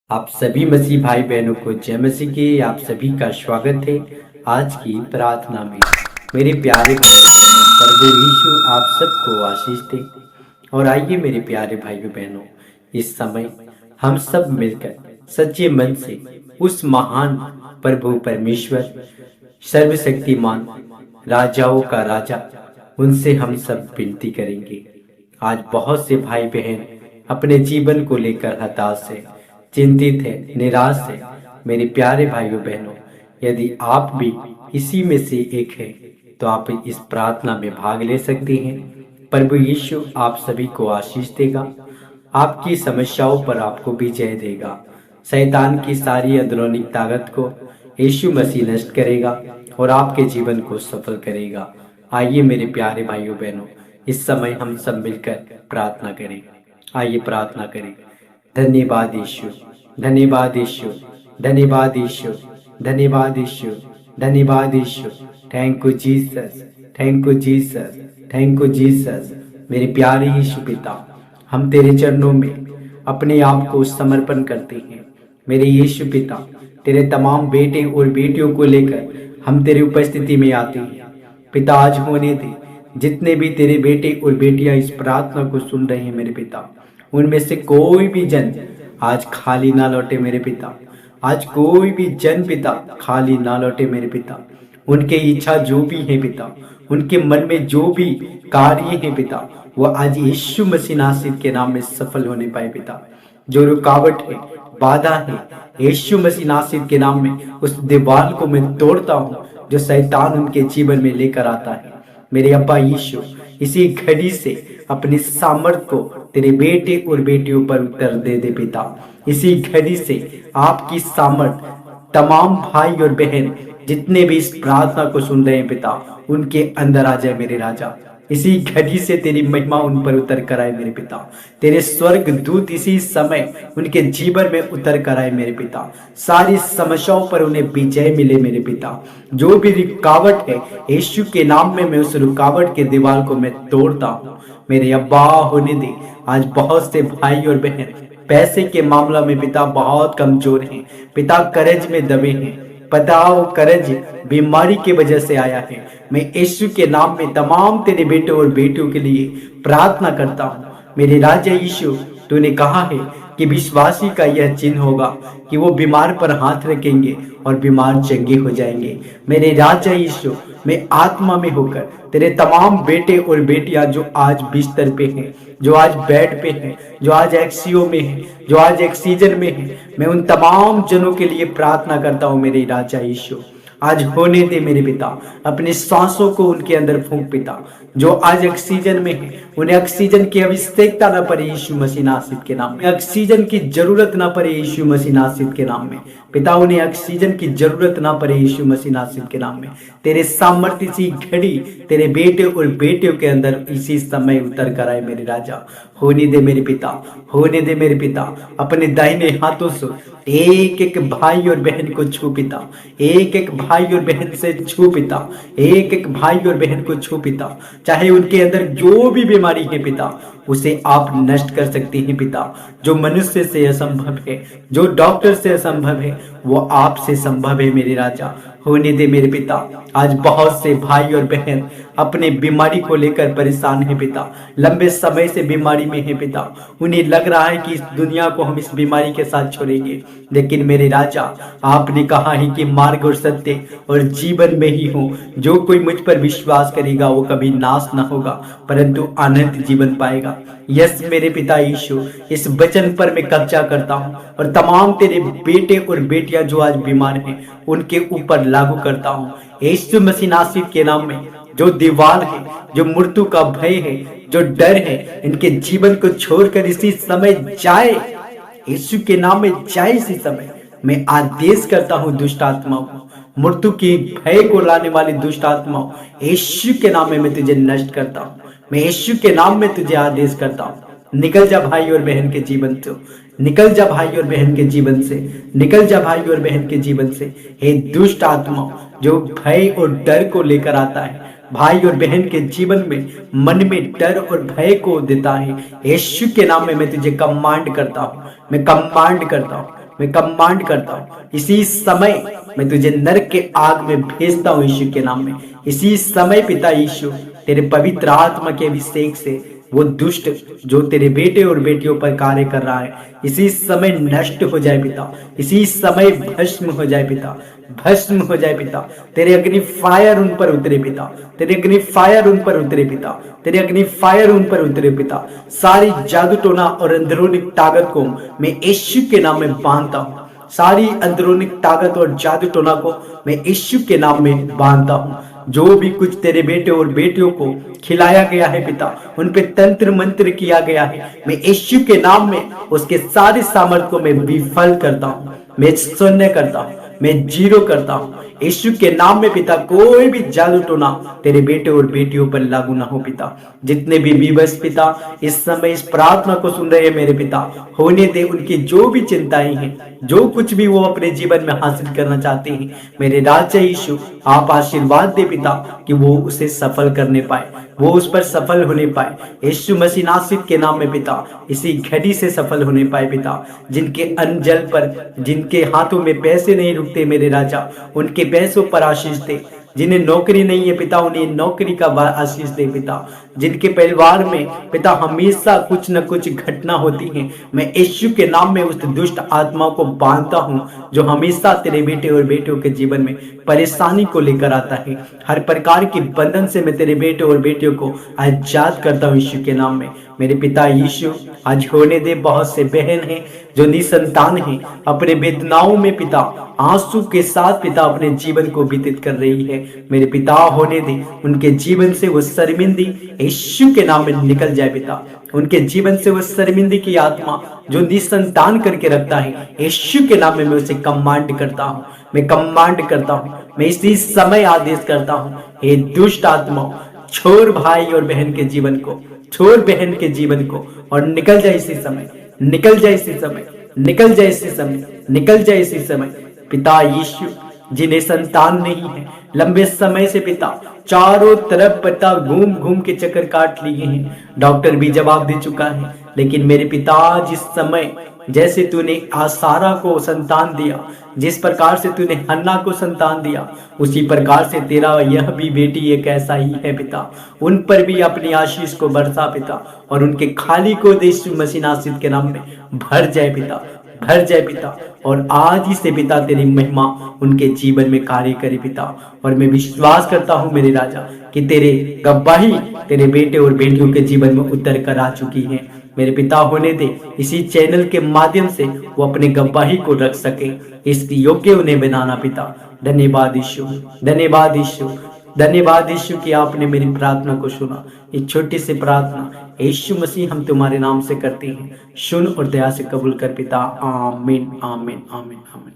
आप सभी मसीह भाई बहनों को जय मसीह की। आप सभी का स्वागत है आज की प्रार्थना में। मेरे प्यारे प्रभु यीशु आप सबको आशीष दे। और आइए मेरे प्यारे भाइयों बहनों, इस समय हम सब मिलकर सच्चे मन से उस महान प्रभु परमेश्वर सर्वशक्तिमान राजाओं का राजा उनसे हम सब विनती करेंगे। आज बहुत से भाई बहन अपने जीवन को लेकर हताश है, चिंतित है, निराश है। मेरे प्यारे भाइयों बहनों, यदि आप भी इसी में से एक है तो आप इस प्रार्थना में भाग ले सकते हैं। प्रभु यीशु आप सभी को आशीष देगा, आपकी समस्याओं पर आपको विजय देगा। शैतान की सारी अंदरूनी ताकत को यीशु मसीह नष्ट करेगा और आपके जीवन को सफल करेगा। आइए मेरे प्यारे भाइयों बहनों, इस समय हम सब मिलकर प्रार्थना करें। आइए प्रार्थना करें। धन्यवाद यीशु, धन्यवाद यीशु, धन्यवाद यीशु, धन्यवाद यीशु, धन्यवाद Yeshu. Thank you Jesus, thank you Jesus, thank you Jesus. मेरे प्यारे यीशु पिता, हम तेरे चरणों में अपने आप को समर्पण करते हैं। मेरे यीशु पिता, तेरे तमाम बेटे और बेटियों को लेकर हम तेरी उपस्थिति में आते हैं। पिता, आज होने दे जितने भी तेरे बेटे और बेटियां इस प्रार्थना को सुन रहे हैं मेरे पिता, उनमें से कोई भी जन आज खाली ना लौटे मेरे पिता। आज कोई भी जन पिता खाली ना लौटे मेरे पिता। उनके इच्छा जो भी है पिता, उनके मन में जो भी कार्य है पिता, वो आज यीशु मसीह नासरी के नाम में सफल होने पाए पिता। जो रुकावट है, बाधा है, यीशु मसीह नासरी के नाम में उस दीवार को मैं तोड़ता हूँ जो शैतान उनके जीवन में लेकर आता है। मेरे अब्बा यीशु, इसी घड़ी से अपनी सामर्थ को तेरे बेटे और बेटियों पर उतर दे दे पिता। इसी घड़ी से आपकी सामर्थ तमाम भाई और बहन जितने भी इस प्रार्थना को सुन रहे हैं पिता, उनके अंदर आ जाए मेरे राजा। इसी घड़ी से तेरी महिमा उन पर उतर कर आए मेरे पिता। तेरे स्वर्ग दूत इसी समय उनके जीवन में उतर कर आए मेरे पिता। सारी समस्याओं पर उन्हें विजय मिले मेरे पिता। जो भी रुकावट है, यीशु के नाम में मैं उस रुकावट के दीवार को मैं तोड़ता हूँ। मेरे अब्बा होने दे। आज बहुत से भाई और बहन पैसे के मामला में पिता बहुत कमजोर हैं पिता, कर्ज में दबे हैं पिता। वो कर्ज बीमारी की वजह से आया है। मैं यीशु के नाम में तमाम तेरे बेटे और बेटियों के लिए प्रार्थना करता हूँ। मेरे राजा यीशु, तूने कहा है कि विश्वासी का यह चिन्ह होगा कि वो बीमार पर हाथ रखेंगे और बीमार चंगे हो जाएंगे। मेरे राजा यीशु, मैं आत्मा में होकर तेरे तमाम बेटे और बेटियां जो आज बिस्तर पे हैं, जो आज बेड पे हैं, जो आज एक्सीओ में हैं, जो आज ऑक्सीजन में हैं, मैं उन तमाम जनों के लिए प्रार्थना करता हूँ मेरे राजा यीशु। आज होने दे मेरे पिता, अपनी सांसों को उनके अंदर फूंक पिता। जो आज ऑक्सीजन में है, उन्हें ऑक्सीजन की आवश्यकता ना पड़े यीशु मसीह नासरी के नाम में। ऑक्सीजन की जरूरत ना पड़े यीशु मसीह नासरी के नाम में पिता। उन्हें ऑक्सीजन की जरूरत ना पड़े यीशु मसीह नासरी के नाम में। तेरे सामर्थ्य इसी घड़ी तेरे बेटे और बेटियों के अंदर इसी समय उतर कर आए मेरे राजा। होने दे मेरे पिता, होने दे मेरे पिता। अपने दाहिने हाथों से एक एक भाई और बहन को छू पिता। एक एक भाई और बहन से छू पिता। एक एक भाई और बहन को छू पिता। चाहे उनके अंदर जो भी बीमारी है पिता, उसे आप नष्ट कर सकते हैं पिता। जो मनुष्य से असंभव है, जो डॉक्टर से असंभव है, वो आपसे संभव है मेरे राजा। होने दे मेरे पिता। आज बहुत से भाई और बहन अपने बीमारी को लेकर परेशान है पिता। लंबे समय से बीमारी में है पिता। उन्हें लग रहा है कि इस दुनिया को हम इस बीमारी के साथ छोड़ेंगे, लेकिन मेरे राजा, आपने कहा है कि मार्ग और सत्य और जीवन में ही हूँ। जो कोई मुझ पर विश्वास करेगा वो कभी नाश ना होगा परंतु अनंत जीवन पाएगा। यस मेरे पिता यीशु, इस वचन पर मैं कब्जा करता हूँ और तमाम तेरे बेटे और बेटियां जो आज बीमार हैं उनके ऊपर लागू करता हूँ यीशु मसीह नासरी के नाम में। जो दीवार है, जो मृत्यु का भय है, जो डर है, इनके जीवन को छोड़कर इसी समय जाए यीशु के नाम में जाए। इसी समय मैं आदेश करता हूँ दुष्ट आत्माओं को, मृत्यु की भय को लाने वाली दुष्ट आत्माओं, यीशु के नाम में मैं तुझे नष्ट करता हूँ। मैं यीशु के नाम में तुझे आदेश करता हूँ, निकल जा भाई और बहन के जीवन से, निकल जा भाई और बहन के जीवन से, निकल जा भाई और बहन के जीवन से। हे दुष्ट आत्मा जो भय और डर को लेकर आता है भाई और बहन के जीवन में, मन में डर और भय को देता है, यीशु के नाम में मैं तुझे कमांड करता हूँ, मैं कमांड करता हूँ, मैं कमांड करता हूँ इसी समय मैं तुझे नरक के आग में भेजता हूँ यीशु के नाम में। इसी समय पिता यीशु तेरे पवित्र आत्मा के अभिषेक से वो दुष्ट जो तेरे बेटे और बेटियों पर कार्य कर रहा है इसी समय नष्ट हो जाए पिता। इसी समय भस्म हो जाए पिता, भस्म हो जाए पिता। तेरे अग्नि फायर उन पर उतरे पिता, तेरे अग्नि फायर उन पर उतरे पिता, तेरे अग्नि फायर उन पर उतरे पिता। सारी जादू टोना और अंदरूनी ताकत को मैं यीशु के नाम में बांधता हूँ। सारी अंदरूनी ताकत और जादू टोना को मैं यीशु के नाम में बांधता हूँ। जो भी कुछ तेरे बेटे और बेटियों को खिलाया गया है पिता, उन पे तंत्र मंत्र किया गया है, मैं यीशु के नाम में उसके सारे सामर्थ को मैं विफल करता हूँ, मैं शून्य करता हूँ, मैं जीरो करता हूँ। यीशु के नाम में पिता कोई भी जादू टोना तेरे बेटे और बेटियों पर लागू ना हो पिता। जितने भी विवश पिता इस समय इस प्रार्थना को सुन रहे हैं मेरे पिता, होने दे उनकी जो भी चिंताएं हैं, जो कुछ भी वो अपने जीवन में हासिल करना चाहते हैं, मेरे राजा यीशु आप आशीर्वाद दे पिता कि वो उसे सफल करने पाए, वो उस पर सफल होने पाए। यीशु मसीह नासरीत के नाम में पिता इसी घड़ी से सफल होने पाए पिता। जिनके अंजल पर, जिनके हाथों में पैसे नहीं रुकते मेरे राजा, उनके पैसों पर आशीष दे। जिन्हें नौकरी नहीं है पिता, उन्हें नौकरी का आशीष दे पिता। जिनके परिवार में पिता हमेशा कुछ न कुछ घटना होती है, मैं यीशु के नाम में उस दुष्ट आत्मा को बांधता हूँ जो हमेशा तेरे बेटे और बेटियों के जीवन में परेशानी को लेकर आता है। हर प्रकार के बंधन से मैं तेरे बेटे और बेटियों को आजाद करता हूँ यीशु के नाम में। मेरे पिता यीशु आज होने दे, बहुत से बहन हैं जो निसंतान हैं, अपने वेदनाओं में पिता आंसू के साथ पिता अपने जीवन को व्यतीत कर रही है। मेरे पिता होने दे उनके जीवन से वो शर्मिंदी यीशु के नाम में निकल जाए पिता। उनके जीवन से वो शर्मिंदी की आत्मा जो निसंतान करके रखता है, यीशु के नाम में मैं उसे कमांड करता हूँ, मैं कमांड करता हूँ, मैं इसी समय आदेश करता हूँ, हे दुष्ट आत्मा छोड़ भाई और बहन के जीवन को, छोड़ बहन के जीवन को और निकल जाए इसी समय, निकल जाए इसी समय, निकल जाए इसी समय, निकल जाए इसी समय। पिता यीशु जिन्हें संतान नहीं है, लंबे समय से पिता चारों तरफ पिता घूम घूम के चक्कर काट लिए हैं, डॉक्टर भी जवाब दे चुका है, लेकिन मेरे पिता जिस समय जैसे तूने आसारा को संतान दिया, जिस प्रकार से तूने हन्ना को संतान दिया, उसी प्रकार से तेरा यह भी बेटी एक ऐसा ही है पिता। उन पर भी अपनी आशीष को बरसा पिता और उनके खाली को यीशु मसीह नासरीत के नाम में भर जाए पिता, भर जाए पिता। और आज ही से पिता तेरी महिमा उनके जीवन में कार्य करे पिता। और मैं विश्वास करता हूँ मेरे राजा कि तेरे गवाही तेरे बेटे और बेटियों के जीवन में उतर कर आ चुकी है। मेरे पिता होने दे इसी चैनल के माध्यम से वो अपने गवाही को रख सके, इस योग्य उन्हें बनाना पिता। धन्यवाद यीशु, धन्यवाद यीशु, धन्यवाद यीशु कि आपने मेरी प्रार्थना को सुना। एक छोटी सी प्रार्थना यीशु मसीह हम तुम्हारे नाम से करते हैं, सुन और दया से कबूल कर पिता। आमीन, आमीन, आमीन, आमीन।